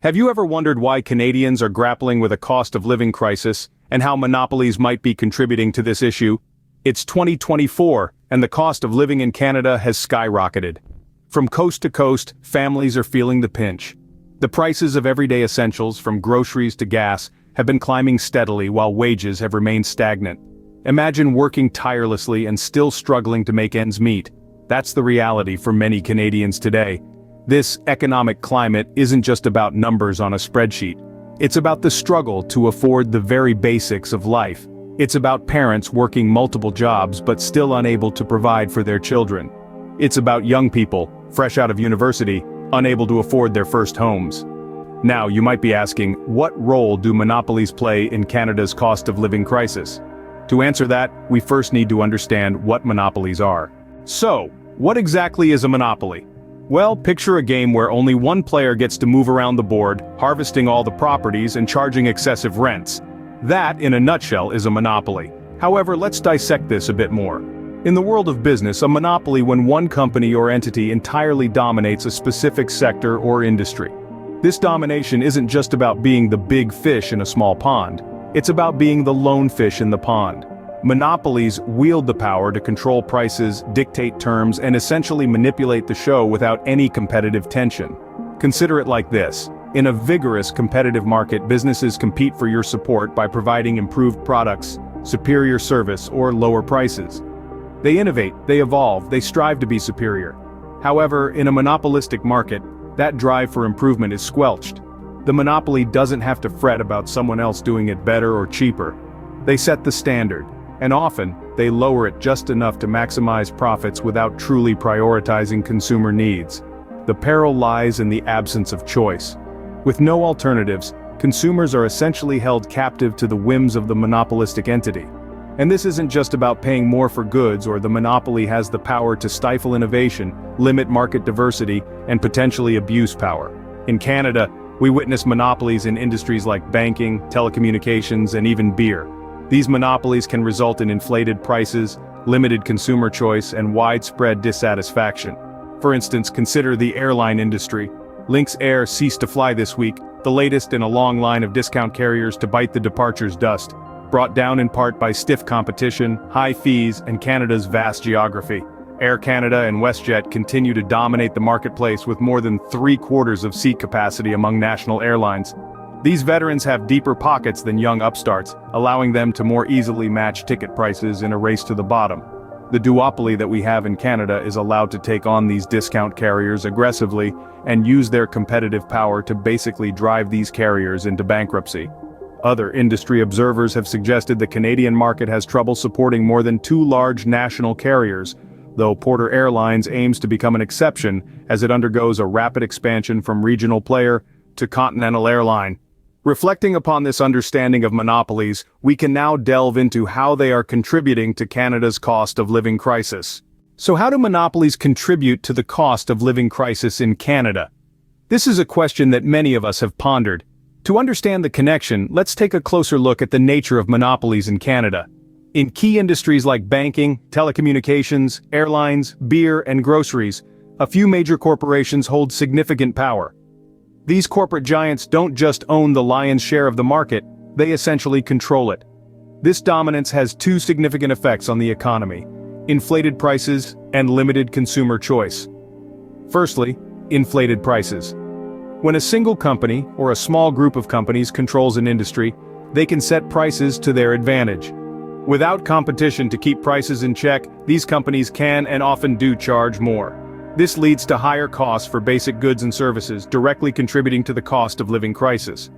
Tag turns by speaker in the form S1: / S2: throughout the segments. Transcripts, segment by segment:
S1: Have you ever wondered why Canadians are grappling with a cost of living crisis, and how monopolies might be contributing to this issue? It's 2024, and the cost of living in Canada has skyrocketed. From coast to coast, families are feeling the pinch. The prices of everyday essentials, from groceries to gas, have been climbing steadily while wages have remained stagnant. Imagine working tirelessly and still struggling to make ends meet. That's the reality for many Canadians today. This economic climate isn't just about numbers on a spreadsheet. It's about the struggle to afford the very basics of life. It's about parents working multiple jobs but still unable to provide for their children. It's about young people, fresh out of university, unable to afford their first homes. Now, you might be asking, what role do monopolies play in Canada's cost of living crisis? To answer that, we first need to understand what monopolies are. So, what exactly is a monopoly? Well, picture a game where only one player gets to move around the board, harvesting all the properties and charging excessive rents. That, in a nutshell, is a monopoly. However, let's dissect this a bit more. In the world of business, a monopoly when one company or entity entirely dominates a specific sector or industry. This domination isn't just about being the big fish in a small pond. It's about being the lone fish in the pond. Monopolies wield the power to control prices, dictate terms, and essentially manipulate the show without any competitive tension. Consider it like this. In a vigorous competitive market, businesses compete for your support by providing improved products, superior service, or lower prices. They innovate, they evolve, they strive to be superior. However, in a monopolistic market, that drive for improvement is squelched. The monopoly doesn't have to fret about someone else doing it better or cheaper. They set the standard. And often, they lower it just enough to maximize profits without truly prioritizing consumer needs. The peril lies in the absence of choice. With no alternatives, consumers are essentially held captive to the whims of the monopolistic entity. And this isn't just about paying more for goods, or the monopoly has the power to stifle innovation, limit market diversity, and potentially abuse power. In Canada, we witness monopolies in industries like banking, telecommunications, and even beer. These monopolies can result in inflated prices, limited consumer choice, and widespread dissatisfaction. For instance, consider the airline industry. Lynx Air ceased to fly this week, the latest in a long line of discount carriers to bite the departure's dust, brought down in part by stiff competition, high fees, and Canada's vast geography. Air Canada and WestJet continue to dominate the marketplace with more than 3/4 of seat capacity among national airlines. These veterans have deeper pockets than young upstarts, allowing them to more easily match ticket prices in a race to the bottom. The duopoly that we have in Canada is allowed to take on these discount carriers aggressively and use their competitive power to basically drive these carriers into bankruptcy. Other industry observers have suggested the Canadian market has trouble supporting more than 2 large national carriers, though Porter Airlines aims to become an exception as it undergoes a rapid expansion from regional player to continental airline. Reflecting upon this understanding of monopolies, we can now delve into how they are contributing to Canada's cost of living crisis. So how do monopolies contribute to the cost of living crisis in Canada? This is a question that many of us have pondered. To understand the connection, let's take a closer look at the nature of monopolies in Canada. In key industries like banking, telecommunications, airlines, beer, and groceries, a few major corporations hold significant power. These corporate giants don't just own the lion's share of the market, they essentially control it. This dominance has 2 significant effects on the economy: inflated prices and limited consumer choice. Firstly, inflated prices. When a single company, or a small group of companies, controls an industry, they can set prices to their advantage. Without competition to keep prices in check, these companies can and often do charge more. This leads to higher costs for basic goods and services, directly contributing to the cost of living crisis.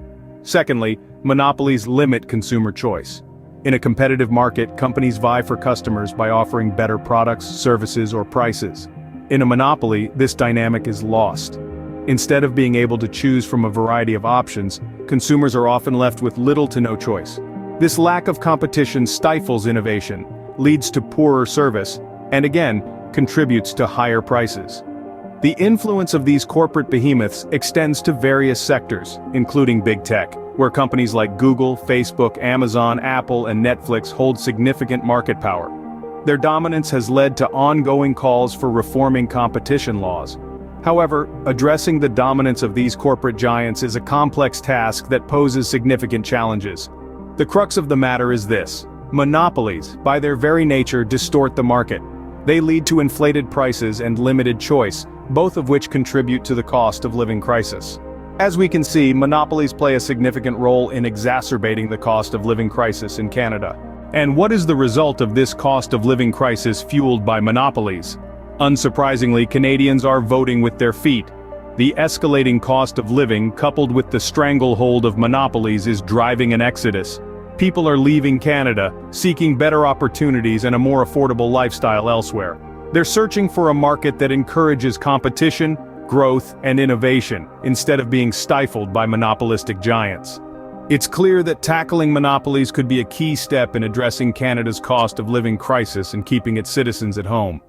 S1: Secondly, monopolies limit consumer choice. In a competitive market, companies vie for customers by offering better products, services, or prices. In a monopoly, this dynamic is lost. Instead of being able to choose from a variety of options, consumers are often left with little to no choice. This lack of competition stifles innovation, leads to poorer service, and again, contributes to higher prices. The influence of these corporate behemoths extends to various sectors, including big tech, where companies like Google, Facebook, Amazon, Apple, and Netflix hold significant market power. Their dominance has led to ongoing calls for reforming competition laws. However, addressing the dominance of these corporate giants is a complex task that poses significant challenges. The crux of the matter is this: monopolies, by their very nature, distort the market. They lead to inflated prices and limited choice, both of which contribute to the cost of living crisis. As we can see, monopolies play a significant role in exacerbating the cost of living crisis in Canada. And what is the result of this cost of living crisis fueled by monopolies? Unsurprisingly, Canadians are voting with their feet. The escalating cost of living, coupled with the stranglehold of monopolies, is driving an exodus. People are leaving Canada, seeking better opportunities and a more affordable lifestyle elsewhere. They're searching for a market that encourages competition, growth, and innovation, instead of being stifled by monopolistic giants. It's clear that tackling monopolies could be a key step in addressing Canada's cost of living crisis and keeping its citizens at home.